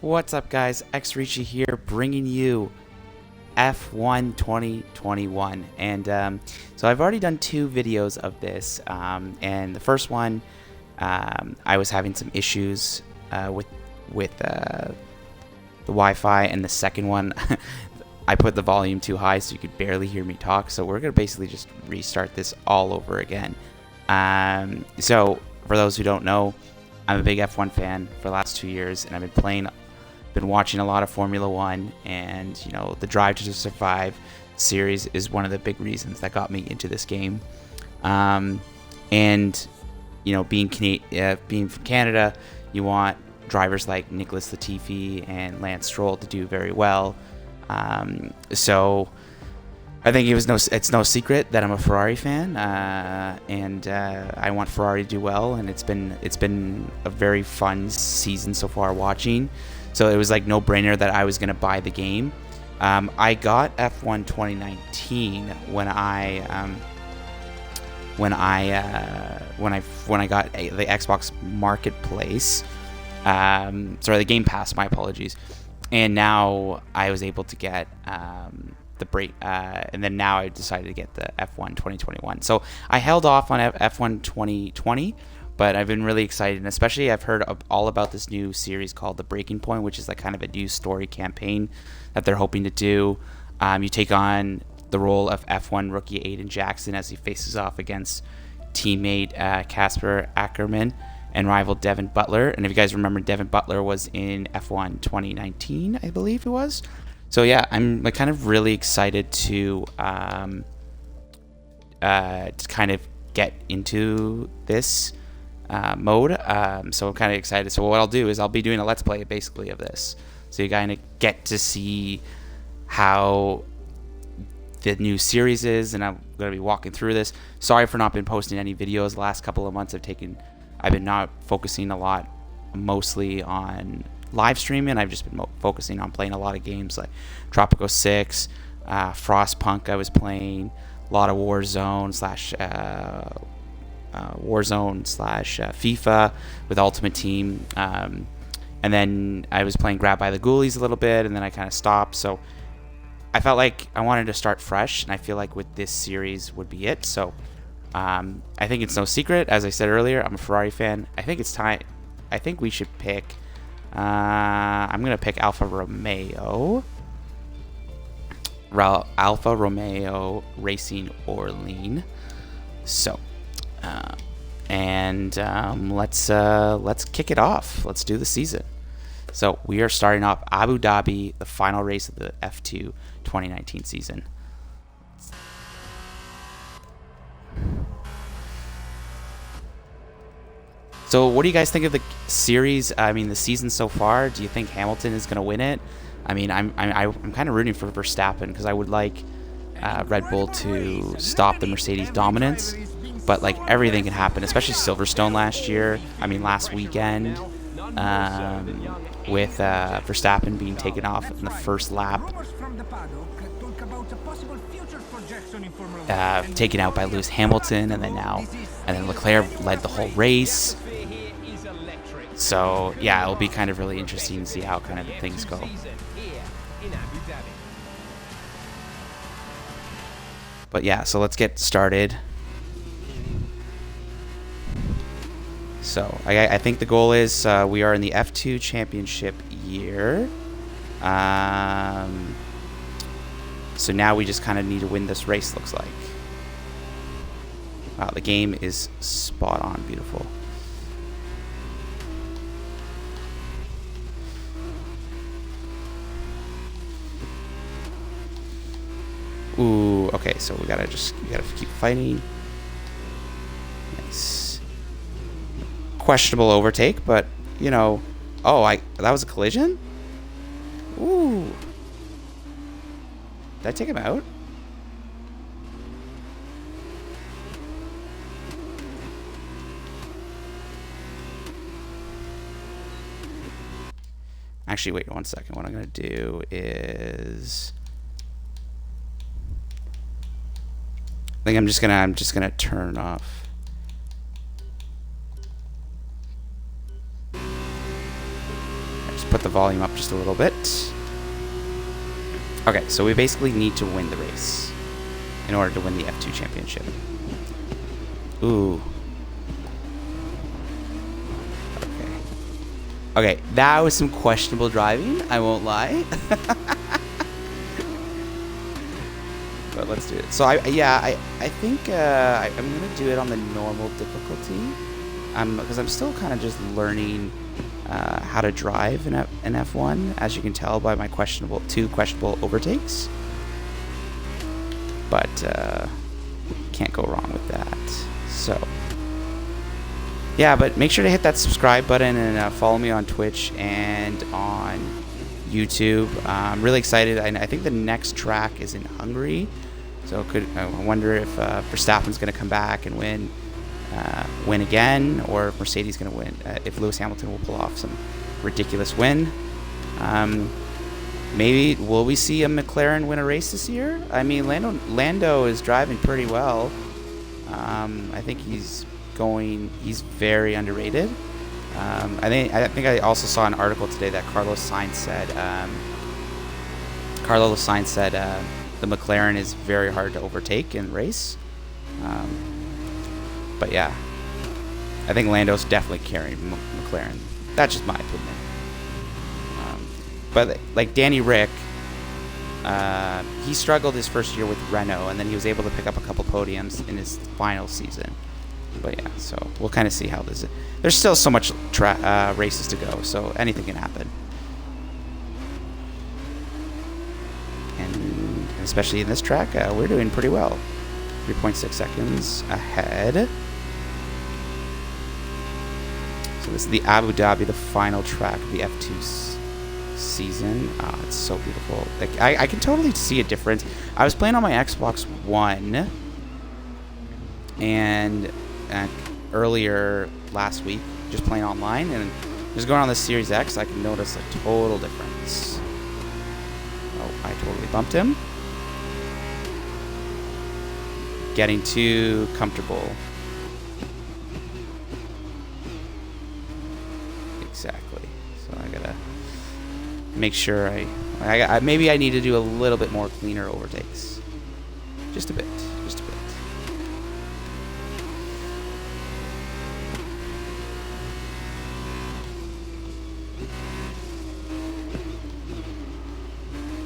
What's up, guys? XRichi here, bringing you F1 2021. And so I've already done two videos of this. And the first one, I was having some issues with the Wi-Fi, and the second one, I put the volume too high so you could barely hear me talk. So we're gonna basically just restart this all over again. So for those who don't know, I'm a big F1 fan for the last 2 years, and I've been watching a lot of Formula One, and you know, the Drive to Survive series is one of the big reasons that got me into this game. And you know, being from Canada, you want drivers like Nicholas Latifi and Lance Stroll to do very well. So I think it's no secret that I'm a Ferrari fan, and I want Ferrari to do well. And it's been a very fun season so far watching. So it was like no brainer that I was gonna buy the game. I got F1 2019 when I got the Xbox Marketplace. Sorry, the Game Pass. My apologies. And now I was able to get the break, and then now I decided to get the F1 2021. So I held off on F1 2020, but I've been really excited, and especially I've heard all about this new series called The Breaking Point, which is like kind of a new story campaign that they're hoping to do. You take on the role of F1 rookie Aiden Jackson as he faces off against teammate Casper Ackerman and rival Devin Butler. And if you guys remember, Devin Butler was in F1 2019, I believe it was. So yeah, I'm like kind of really excited to kind of get into this mode. So I'm kind of excited. So what I'll do is I'll be doing a let's play basically of this, so you kind of get to see how the new series is, and I'm going to be walking through this. Sorry for not been posting any videos the last couple of months. I've been not focusing a lot, mostly on live streaming. I've just been focusing on playing a lot of games like Tropico 6, Frostpunk I was playing, a lot of Warzone slash FIFA with Ultimate Team, and then I was playing Grab by the Ghoulies a little bit, and then I kind of stopped. So I felt like I wanted to start fresh, and I feel like with this series would be it. So I think it's no secret, as I said earlier, I'm a Ferrari fan. I think it's time. I think we should pick. I'm gonna pick Alfa Romeo Racing Orleans. So, let's kick it off. Let's do the season. So we are starting off Abu Dhabi, the final race of the F2 2019 season. So what do you guys think of the series? I mean, the season so far. Do you think Hamilton is going to win it? I mean, I'm kind of rooting for Verstappen, because I would like Red Bull to stop the Mercedes dominance. But like, everything can happen, especially Silverstone last weekend, with Verstappen being taken off in the first lap, taken out by Lewis Hamilton, and then Leclerc led the whole race. So yeah, it'll be kind of really interesting to see how kind of the things go. But yeah, so let's get started. So I think the goal is we are in the F2 championship year. So now we just kind of need to win this race, looks like. Wow, the game is spot on, beautiful. Ooh, okay, so we gotta keep fighting. Nice. Questionable overtake, but you know, that was a collision? Ooh. Did I take him out? Actually, wait 1 second. What I'm gonna do is, I think I'm just gonna turn off. the volume up just a little bit. Okay, so we basically need to win the race in order to win the F2 championship. Ooh. Okay. Okay, that was some questionable driving, I won't lie. But let's do it. So I think I'm gonna do it on the normal difficulty, because I'm still kind of just learning how to drive in F1, as you can tell by my two questionable overtakes. But can't go wrong with that. So yeah, but make sure to hit that subscribe button and follow me on Twitch and on YouTube. I'm really excited. I think the next track is in Hungary. So I wonder if Verstappen's going to come back and win again, or if Mercedes going to win. If Lewis Hamilton will pull off some ridiculous win. Maybe will we see a McLaren win a race this year? I mean, Lando is driving pretty well. I think he's very underrated. I think I also saw an article today that Carlos Sainz said the McLaren is very hard to overtake in race. But yeah, I think Lando's definitely carrying McLaren. That's just my opinion. But like Danny Rick, he struggled his first year with Renault, and then he was able to pick up a couple podiums in his final season. But yeah, so we'll kind of see how this is. There's still so much races to go, so anything can happen. And especially in this track, we're doing pretty well. 3.6 seconds ahead. So this is the Abu Dhabi, the final track of the F2 season. Oh, it's so beautiful. Like I can totally see a difference. I was playing on my Xbox One, and earlier last week, just playing online, and just going on the Series X, I can notice a total difference. Oh, I totally bumped him. Getting too comfortable. Exactly. So I gotta make sure I maybe I need to do a little bit more cleaner overtakes. Just a bit. Just a bit.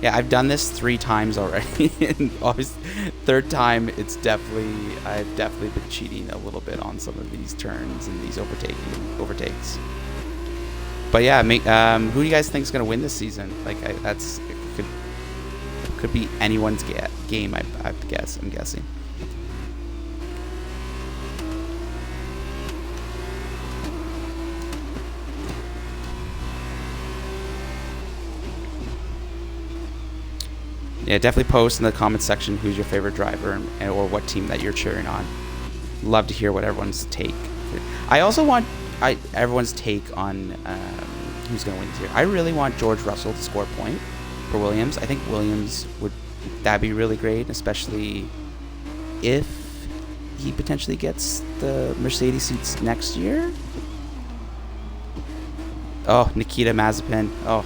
Yeah, I've done this 3 times already, and obviously, third time, I've definitely been cheating a little bit on some of these turns and these overtakes. But yeah, who do you guys think is gonna win this season? Like, it could be anyone's game. I have to guess. I'm guessing. Yeah, definitely post in the comment section who's your favorite driver or what team that you're cheering on. Love to hear what everyone's take. I also want everyone's take on who's going to win this year. I really want George Russell to score a point for Williams. I think Williams that'd be really great, especially if he potentially gets the Mercedes seats next year. Oh, Nikita Mazepin. Oh,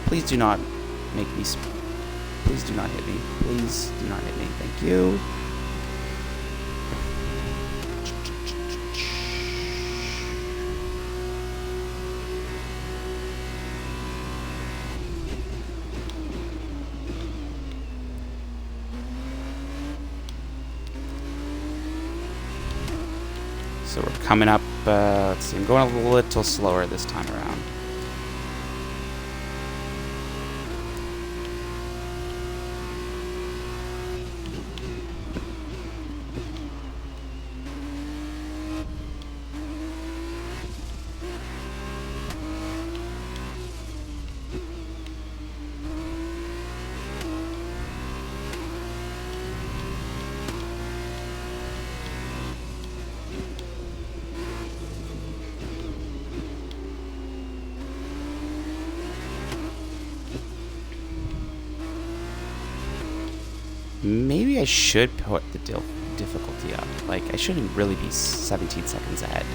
please do not make me. Please do not hit me. Please do not hit me. Thank you. So we're coming up. Let's see. I'm going a little slower this time around. Maybe I should put the difficulty up. Like, I shouldn't really be 17 seconds ahead.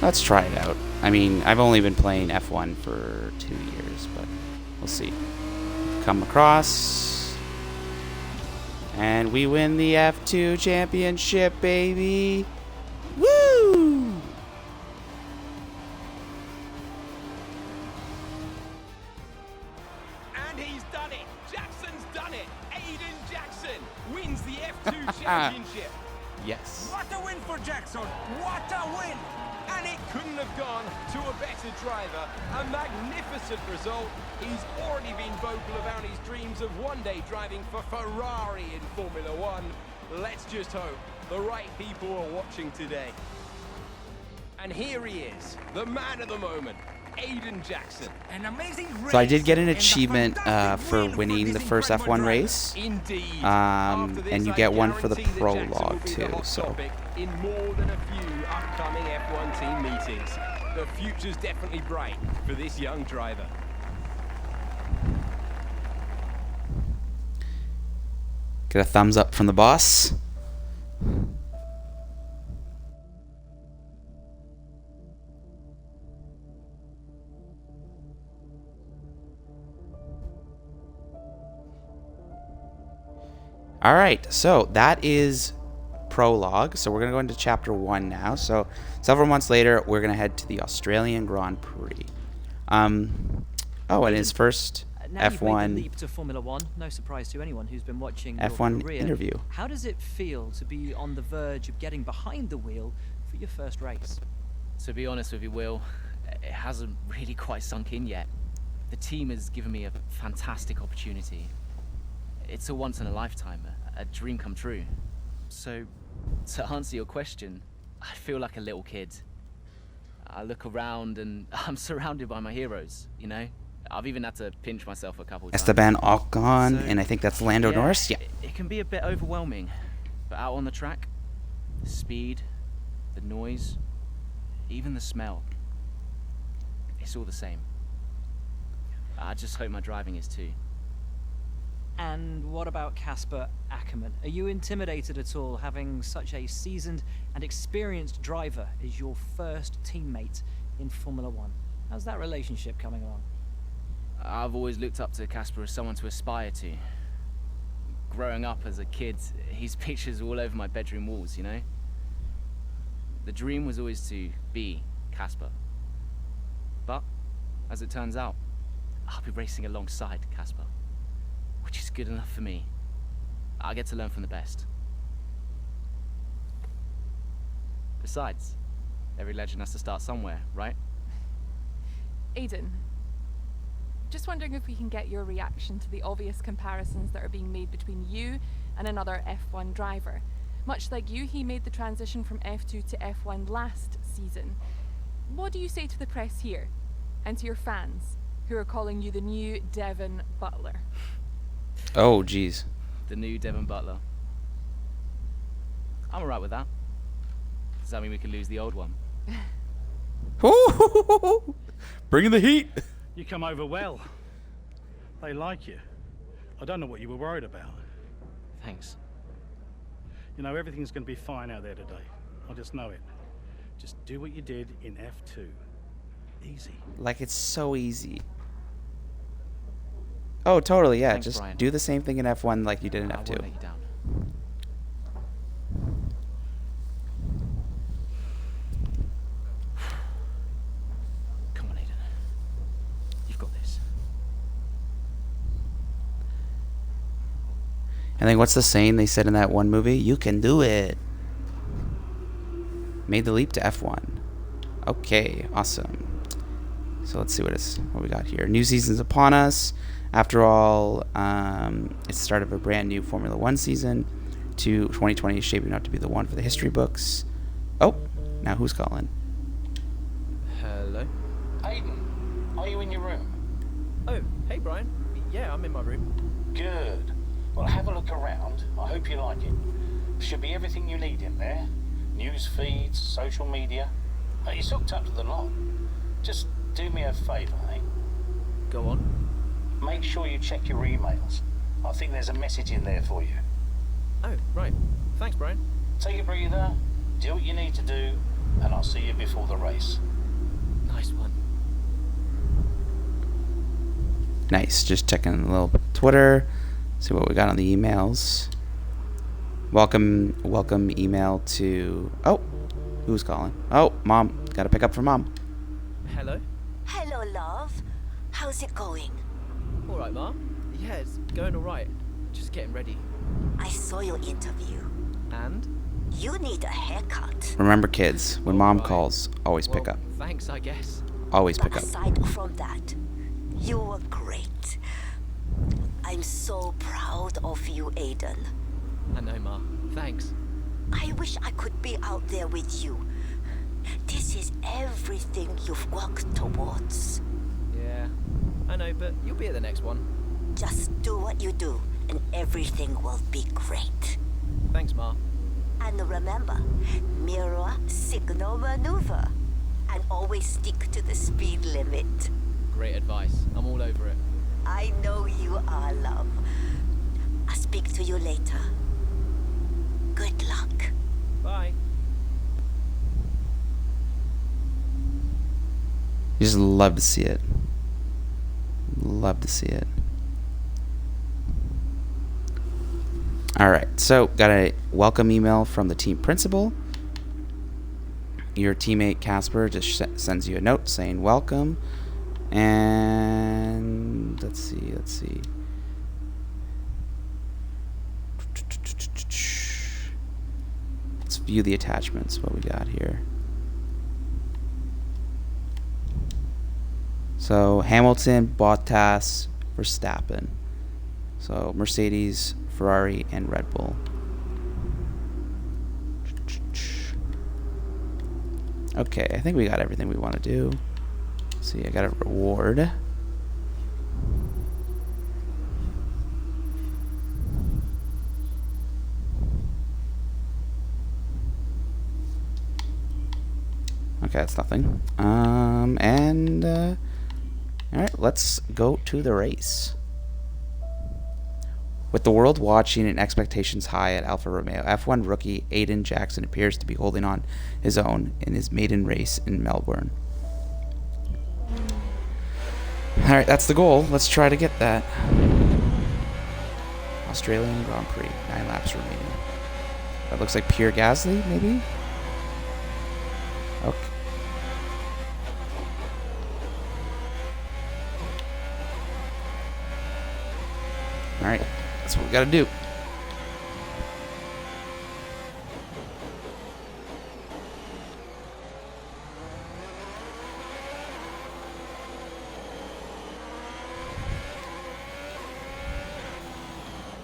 Let's try it out. I mean, I've only been playing F1 for 2 years, but we'll see. Come across. And we win the F2 championship, baby. Woo! And he's done it. Jackson's done it. Aiden Jackson wins the F2 championship. Yes. What a win for Jackson. What a win. And it couldn't have gone to a better driver. A magnificent result. He's already been vocal about his dreams of one day driving for Ferrari in Formula One. Let's just hope the right people are watching today. And here he is, the man of the moment, Aiden Jackson. An amazing race. So I did get an achievement for winning the first F1 race. Indeed. And you get one for the prologue too. So in more than a few upcoming F1 team meetings, the future's definitely bright for this young driver. get a thumbs up from the boss. All right, so that is prologue. So we're going to go into chapter 1 now. So several months later, we're going to head to the Australian Grand Prix. Oh, and his first now F1 you've made the leap to Formula One. No surprise to anyone who's been watching your F1 career. interview. How does it feel to be on the verge of getting behind the wheel for your first race? To be honest with you, Will, it hasn't really quite sunk in yet. The team has given me a fantastic opportunity. It's a once in a lifetime, a dream come true. So, to answer your question, I feel like a little kid. I look around and I'm surrounded by my heroes, you know? I've even had to pinch myself a couple of times. Esteban Ocon, So, and I think that's Lando Norris. Yeah. It can be a bit overwhelming, but out on the track, the speed, the noise, even the smell, it's all the same. I just hope my driving is too. And what about Casper Ackerman? Are you intimidated at all having such a seasoned and experienced driver as your first teammate in Formula One? How's that relationship coming along? I've always looked up to Casper as someone to aspire to. Growing up as a kid, his pictures all over my bedroom walls, you know? The dream was always to be Casper. But, as it turns out, I'll be racing alongside Casper, which is good enough for me. I get to learn from the best. Besides, every legend has to start somewhere, right? Aiden, just wondering if we can get your reaction to the obvious comparisons that are being made between you and another F1 driver. Much like you, he made the transition from F2 to F1 last season. What do you say to the press here, and to your fans, who are calling you the new Devon Butler? Oh, geez. The new Devon Butler. I'm alright with that. Does that mean we could lose the old one? Bringing the heat. You come over well. They like you. I don't know what you were worried about. Thanks. You know, everything's going to be fine out there today. I just know it. Just do what you did in F2. Easy. Like, it's so easy. Oh, totally, yeah. Thanks, Just Brian. do the same thing in F1 like you did in I won't F2. let you down. Come on, Aiden. You've got this. And then what's the saying they said in that one movie? You can do it. Made the leap to F1. Okay, awesome. So let's see what we got here. New season's upon us. After all, it's the start of a brand new Formula One season. 2020 is shaping up to be the one for the history books. Oh, now who's calling? Hello? Aiden, are you in your room? Oh, hey Brian. Yeah, I'm in my room. Good. Well, have a look around. I hope you like it. Should be everything you need in there. News feeds, social media. It's hooked up to the lot. Just do me a favour, eh? Go on. Make sure you check your emails. I think there's a message in there for you. Oh, right. Thanks, Brian. Take a breather, do what you need to do, and I'll see you before the race. Nice one. Nice. Just checking a little Twitter. See what we got on the emails. Welcome email to... Oh, who's calling? Oh, Mom. Got to pick up for Mom. Hello? Hello, love. How's it going? All right, Ma. Yeah, it's going all right. Just getting ready. I saw your interview. And? You need a haircut. Remember, kids, when Mom Alright. calls, always pick Well, up. Thanks, I guess. Always But pick up. aside from that, you were great. I'm so proud of you, Aiden. I know, Ma. Thanks. I wish I could be out there with you. This is everything you've worked towards. Yeah, I know, but you'll be at the next one. Just do what you do, and everything will be great. Thanks, Ma. And remember, mirror signal maneuver. And always stick to the speed limit. Great advice. I'm all over it. I know you are, love. I'll speak to you later. Good luck. Bye. You just love to see it. Love to see it. Alright, so got a welcome email from the team principal. Your teammate Casper just sends you a note saying welcome. And let's see. Let's view the attachments, what we got here. So Hamilton, Bottas, Verstappen. So Mercedes, Ferrari, and Red Bull. Okay, I think we got everything we want to do. See, I got a reward. Okay, that's nothing. Alright, let's go to the race. With the world watching and expectations high at Alfa Romeo, F1 rookie Aiden Jackson appears to be holding on his own in his maiden race in Melbourne. Alright, that's the goal. Let's try to get that. Australian Grand Prix, 9 laps remaining. That looks like Pierre Gasly, maybe? Okay. Alright, that's what we gotta do.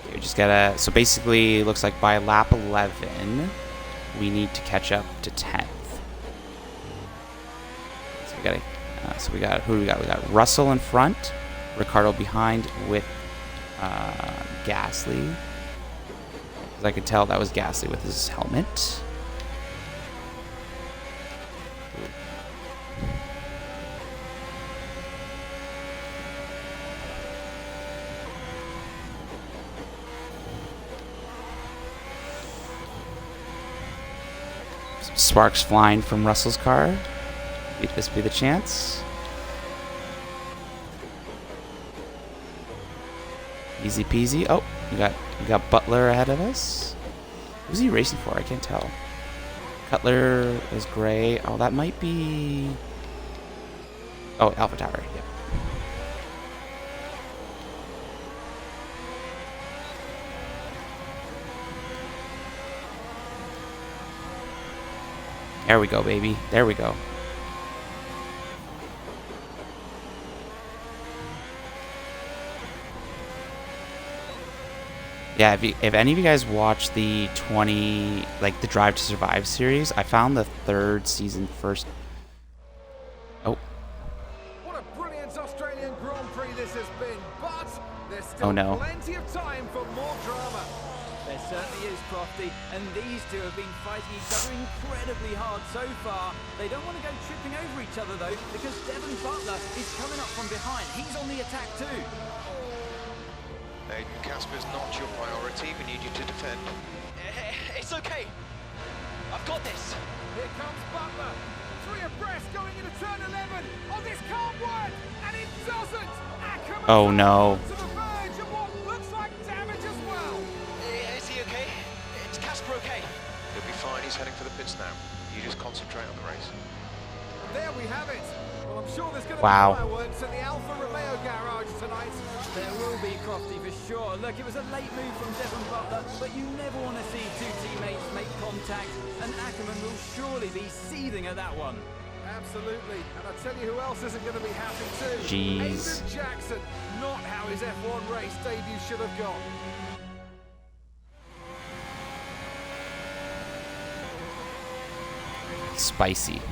Okay, we just gotta, so basically, it looks like by lap 11, we need to catch up to 10th. So we got, who do we got? We got Russell in front, Ricardo behind with Gasly. As I could tell, that was Gasly with his helmet. Some sparks flying from Russell's car. Could this be the chance? Easy peasy. Oh, we got Butler ahead of us. Who's he racing for? I can't tell. Cutler is gray. Oh, that might be... Oh, AlphaTauri. Yep. There we go, baby. There we go. Yeah, if any of you guys watch the the Drive to Survive series, I found the 3rd season first. Oh. What a brilliant Australian Grand Prix this has been, but there's still plenty of time for more drama. There certainly is, Crofty, and these two have been fighting each other incredibly hard so far. They don't want to go tripping over each other, though, because Devon Butler is coming up from behind. He's on the attack, too. Aiden, Casper's not your priority. We need you to defend. It's okay. I've got this. Here comes Butler. 3 abreast going into turn 11. Oh, this can't work. And it doesn't. Ackerman's Oh, no. to the verge of what looks like damage as well. Is he okay? Is Casper okay? He'll be fine. He's heading for the pits now. You just concentrate on the race. There we have it. Well, I'm sure there's going to Wow. be fireworks at the Alfa Romeo garage tonight. There will be, Crofty, for sure. Look, it was a late move from Devon Butler, but you never want to see two teammates make contact, and Ackerman will surely be seething at that one. Absolutely. And I tell you who else isn't going to be happy too. Jeez. Aiden Jackson. Not how his F1 race debut should have gone. Spicy.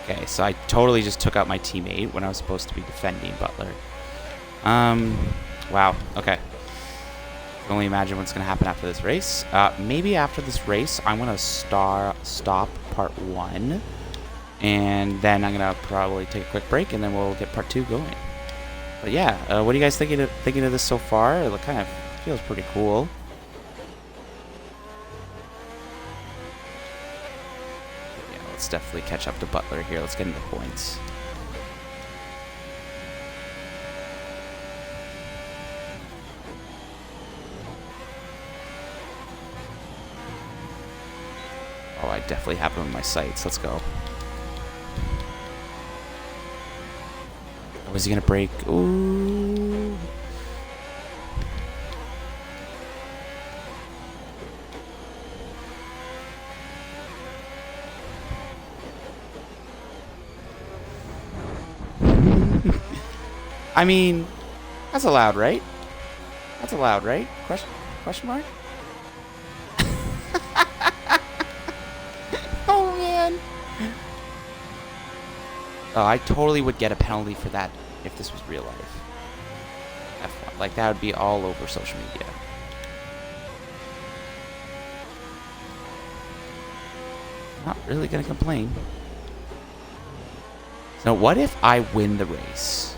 Okay, so I totally just took out my teammate when I was supposed to be defending Butler. Wow, okay. I can only imagine what's going to happen after this race. Maybe after this race, I'm going to stop part 1. And then I'm going to probably take a quick break, and then we'll get part 2 going. But yeah, what are you guys thinking of this so far? It kind of feels pretty cool. Let's definitely catch up to Butler here. Let's get into points. Oh, I definitely have him in my sights. Let's go. Oh, is he gonna break? Ooh. I mean, that's allowed, right? That's allowed, right? Question mark? Oh, man. Oh, I totally would get a penalty for that if this was real life. F1. Like, that would be all over social media. Not really gonna complain. So what if I win the race?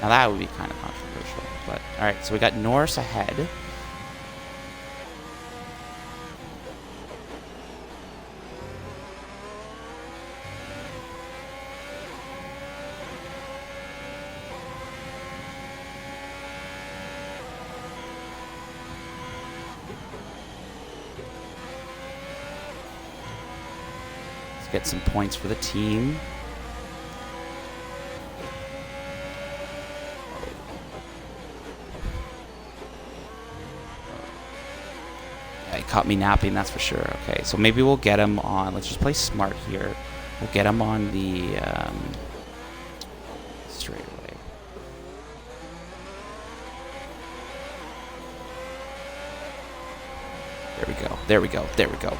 Now that would be kind of controversial, but alright, so we got Norris ahead. Let's get some points for the team. Yeah, he caught me napping, that's for sure. Okay, so maybe we'll get him on. Let's just play smart here. We'll get him on the straightaway. There we go. There we go. There we go.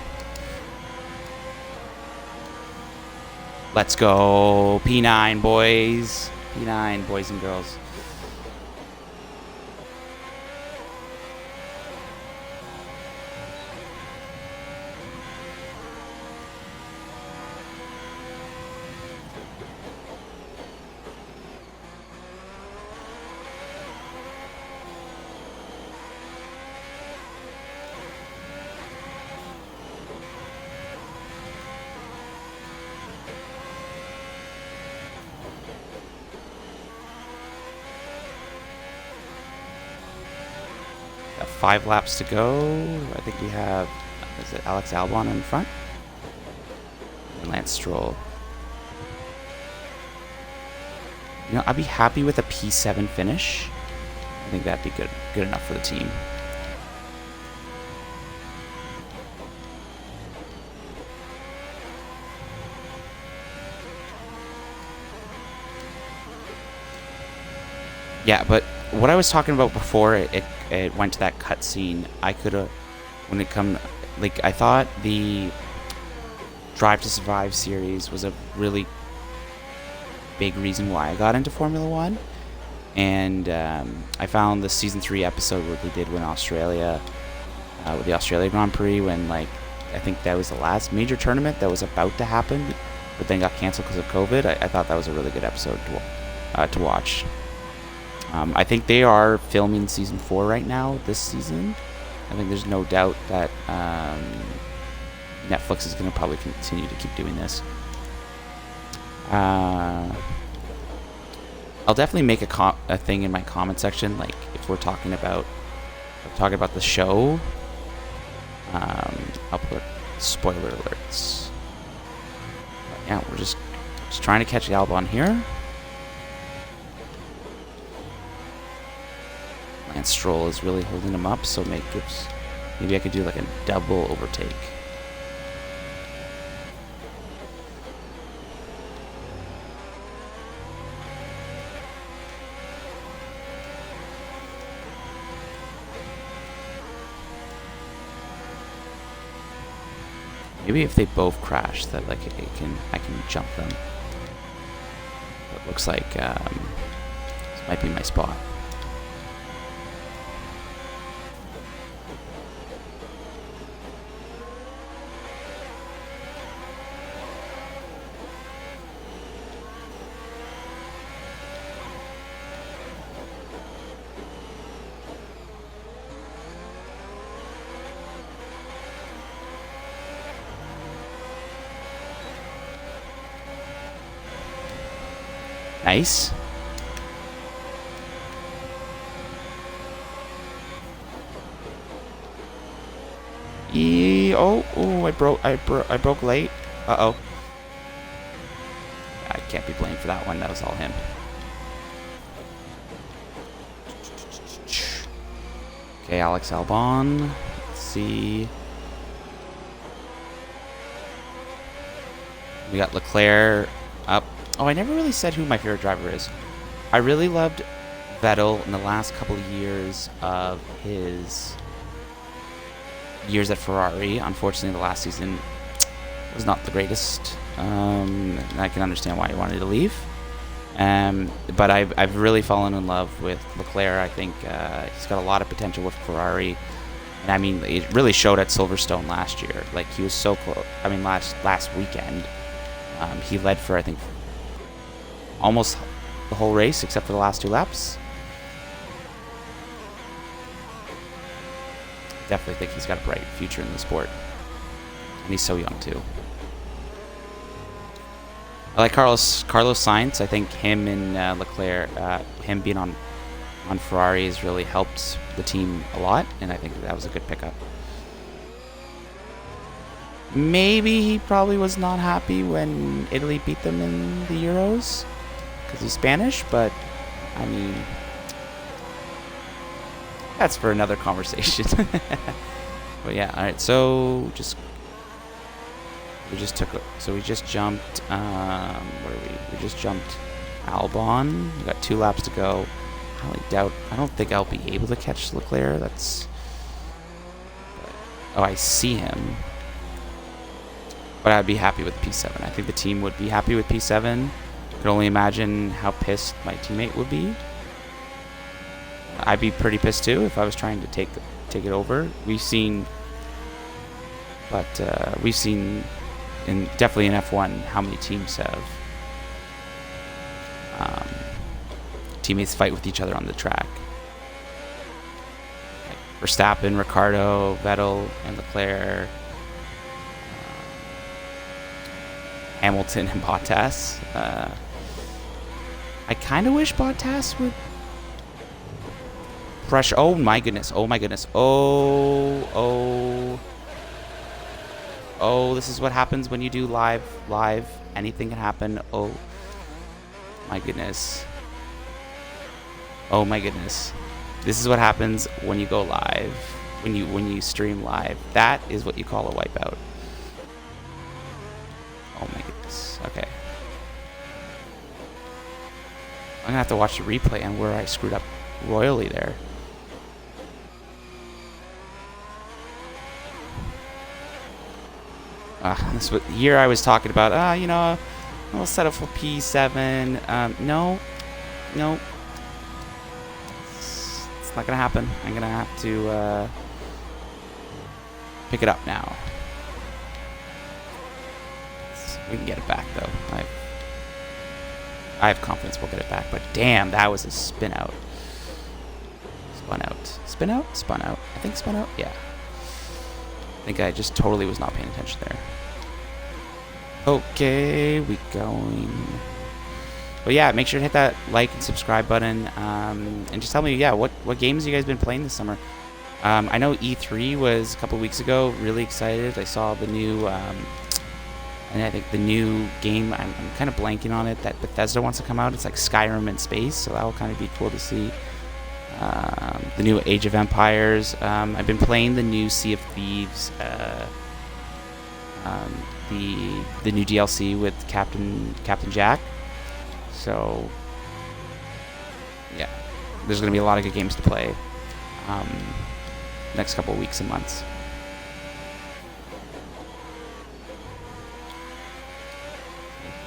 Let's go. P9, boys. P9, boys and girls. Got 5 laps to go. I think we have, is it Alex Albon in front? And Lance Stroll. You know, I'd be happy with a P7 finish. I think that'd be good enough for the team. Yeah, but what I was talking about before it went to that cutscene, I could have, when it come, like, I thought the Drive to Survive series was a really big reason why I got into Formula One. And I found the season 3 episode where they did win Australia, with the Australia Grand Prix, when like I think that was the last major tournament that was about to happen, but then got canceled because of COVID. I thought that was a really good episode to watch. I think they are filming season 4 right now this season. I think there's no doubt that Netflix is going to probably continue to keep doing this. I'll definitely make a thing in my comment section, like if we're talking about the show. I'll put spoiler alerts. But yeah, we're just trying to catch Albon here. Lance Stroll is really holding him up, so maybe I could do like a double overtake. Maybe if they both crash, that like I can jump them. It looks like this might be my spot. Nice. I broke late. Uh-oh. I can't be blamed for that one. That was all him. Okay, Alex Albon. Let's see. We got Leclerc up. Oh, I never really said who my favorite driver is. I really loved Vettel in the last couple of years of his years at Ferrari. Unfortunately, the last season was not the greatest. And I can understand why he wanted to leave. But I've really fallen in love with Leclerc. I think he's got a lot of potential with Ferrari. And I mean, it really showed at Silverstone last year. Like, he was so close. I mean, last weekend, he led for, I think, almost the whole race except for the last 2 laps. Definitely think he's got a bright future in the sport. And he's so young too. I like Carlos Sainz. I think him and Leclerc, him being on Ferrari has really helped the team a lot, and I think that was a good pickup. Maybe he probably was not happy when Italy beat them in the Euros, because he's Spanish, but I mean, that's for another conversation. But yeah, all right. So we just jumped. Where are we? We just jumped Albon. We got 2 laps to go. I don't think I'll be able to catch Leclerc. Oh, I see him. But I'd be happy with P7. I think the team would be happy with P7. I could only imagine how pissed my teammate would be. I'd be pretty pissed too if I was trying to take it over. We've seen definitely in F1 how many teams have teammates fight with each other on the track. Like Verstappen, Ricciardo, Vettel, and Leclerc. Hamilton and Bottas. I kind of wish Bottas would pressure. Oh my goodness. Oh my goodness. Oh, this is what happens when you do live. Anything can happen. Oh my goodness. Oh my goodness. This is what happens when you go live. When you stream live. That is what you call a wipeout. Oh my goodness. Okay. I'm gonna have to watch the replay on where I screwed up royally there. This was the year I was talking about. You know, I'll set up for P7. No, it's not gonna happen. I'm gonna have to pick it up now. We can get it back though. I have confidence we'll get it back. But damn, that was a spin out. Spun out. Spin out? Spun out. I think spun out. Yeah. I think I just totally was not paying attention there. Okay, we going. But yeah, make sure to hit that like and subscribe button, and just tell me, yeah, what games you guys been playing this summer. I know E3 was a couple weeks ago. Really excited. I saw the new, and I think the new game. I'm kind of blanking on it. That Bethesda wants to come out. It's like Skyrim in space, so that will kind of be cool to see. The new Age of Empires. I've been playing the new Sea of Thieves. The new DLC with Captain Jack. So yeah, there's gonna be a lot of good games to play next couple of weeks and months.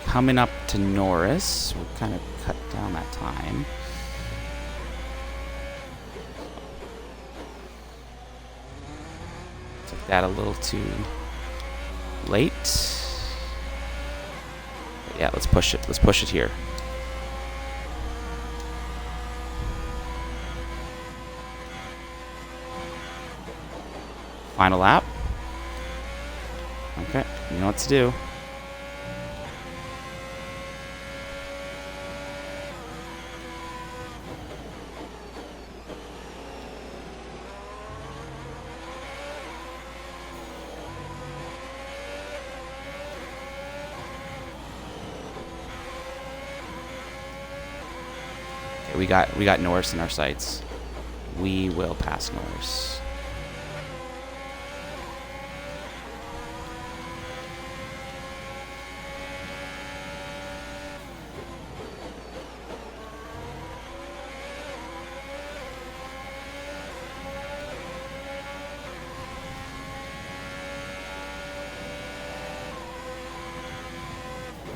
Coming up to Norris, we'll kind of cut down that time. Took that a little too late. But yeah, let's push it. Let's push it here. Final lap. Okay, you know what to do. Okay, we got Norris in our sights. We will pass Norris.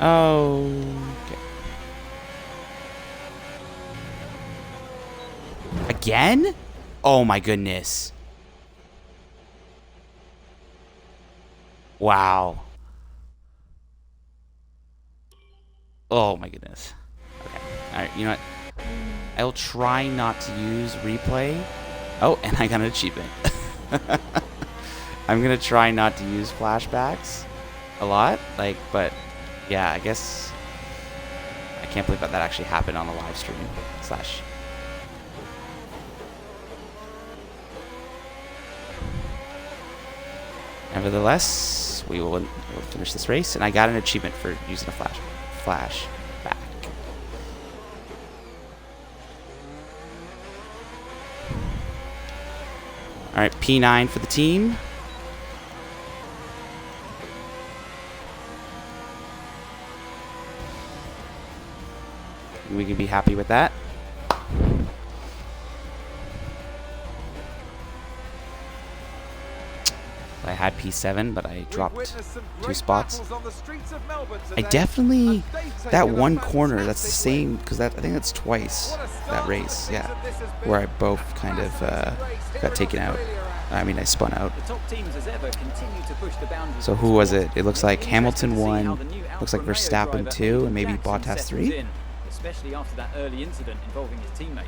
Oh, okay. Again? Oh my goodness. Wow. Oh my goodness. Okay. Alright, you know what? I'll try not to use replay. Oh, and I got an achievement. I'm gonna try not to use flashbacks a lot, but yeah, I guess I can't believe that actually happened on the live stream. Slash. Nevertheless, we'll finish this race, and I got an achievement for using a flashback. All right, P9 for the team. We can be happy with that. I had P7, but I dropped 2 spots. I definitely, that one corner, that's the same, because I think that's twice that race, yeah, where I both kind of got taken out. I mean, I spun out. So who was it? It looks like Hamilton 1, looks like Verstappen 2, and maybe Bottas 3. Especially after that early incident involving his teammate.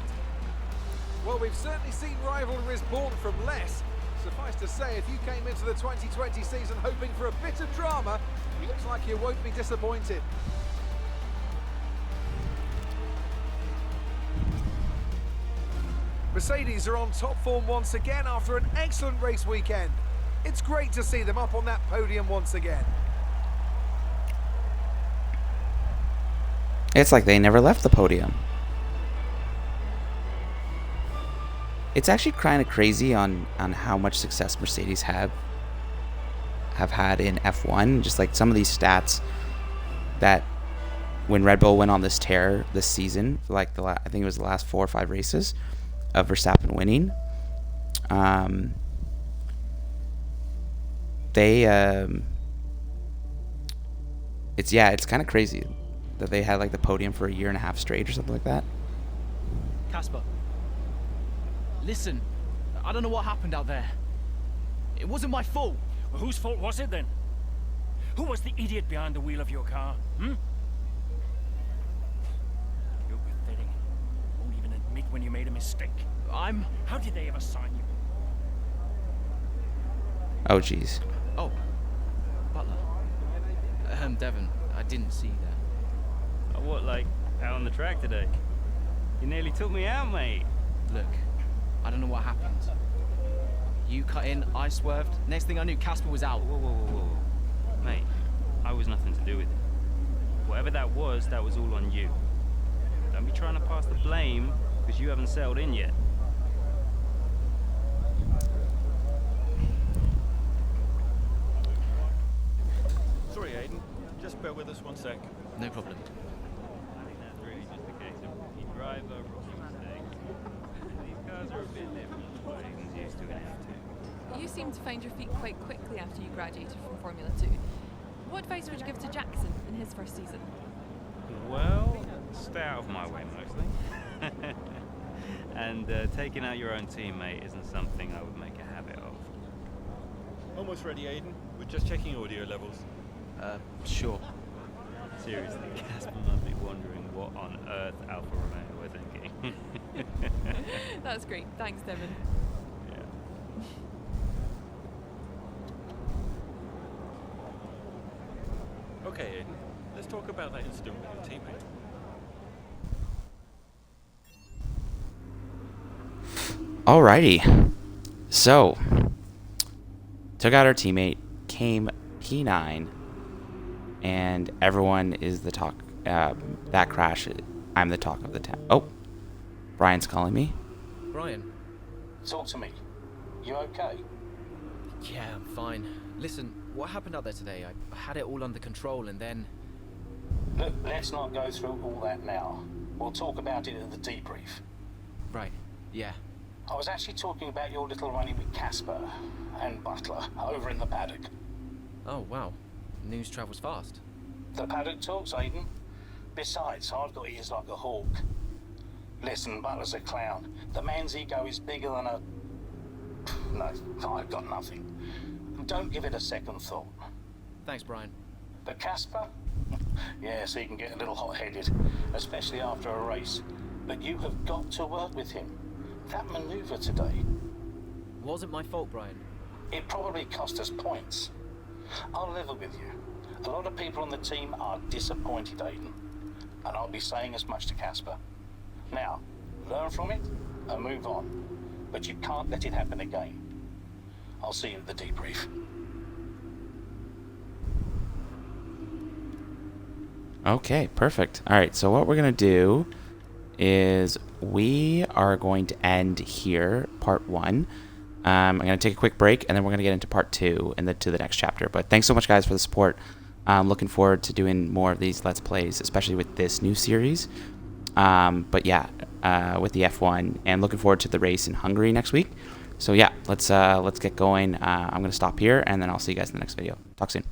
Well, we've certainly seen rivalries born from less. Suffice to say, if you came into the 2020 season hoping for a bit of drama, it looks like you won't be disappointed. Mercedes are on top form once again after an excellent race weekend. It's great to see them up on that podium once again. It's like they never left the podium. It's actually kind of crazy on how much success Mercedes have had in F1. Just like some of these stats that when Red Bull went on this tear this season, for like I think it was the last 4 or 5 races of Verstappen winning. it's kind of crazy that they had like the podium for a year and a half straight or something like that. Casper, listen, I don't know what happened out there. It wasn't my fault. Well, whose fault was it then? Who was the idiot behind the wheel of your car? Hmm? You're pathetic. Won't even admit when you made a mistake. How did they ever sign you? Oh, jeez. Oh, Butler. Devon, I didn't see that. Oh, what, like, out on the track today? You nearly took me out, mate. Look, I don't know what happened. You cut in, I swerved. Next thing I knew, Casper was out. Whoa, whoa, whoa, whoa. Mate, I was nothing to do with it. Whatever that was all on you. Don't be trying to pass the blame because you haven't settled in yet. Sorry, Aiden. Just bear with us 1 sec. No problem. I think that's really just a case of rookie driver, rookie mistakes. These cars are a bit different from what Aiden's used to in F2. You seem to find your feet quite quickly after you graduated from Formula 2. What advice would you give to Jackson in his first season? Well, stay out of my way mostly. And taking out your own teammate isn't something I would make a habit of. Almost ready, Aiden. We're just checking audio levels. Sure. Seriously, Casper must be wondering what on earth Alfa Romeo were thinking. That's great. Thanks, Devon. Yeah. Okay, Aiden. Let's talk about that incident with your teammate. Alrighty. So, took out our teammate, came P9, and everyone is the talk. That crash, I'm the talk of the town. Oh, Brian's calling me. Brian. Talk to me. You okay? Yeah, I'm fine. Listen, what happened out there today? I had it all under control and then... Look, let's not go through all that now. We'll talk about it at the debrief. Right, yeah. I was actually talking about your little run-in with Casper and Butler over in the paddock. Oh, wow. News travels fast. The paddock talks, Aiden. Besides, I've got ears like a hawk. Listen, Butler's a clown. The man's ego is bigger than a... No, I've got nothing. Don't give it a second thought. Thanks, Brian. But Casper? Yes, he can get a little hot-headed, especially after a race. But you have got to work with him. That maneuver today... Wasn't my fault, Brian. It probably cost us points. I'll level with you. A lot of people on the team are disappointed, Aiden. And I'll be saying as much to Casper. Now, learn from it and move on. But you can't let it happen again. I'll see you at the debrief. Okay, perfect. All right, so what we're going to do is we are going to end here, part 1. I'm going to take a quick break, and then we're going to get into part 2 and then to the next chapter. But thanks so much, guys, for the support. I'm looking forward to doing more of these Let's Plays, especially with this new series. But yeah, with the F1, and looking forward to the race in Hungary next week. So yeah, let's get going. I'm going to stop here, and then I'll see you guys in the next video. Talk soon.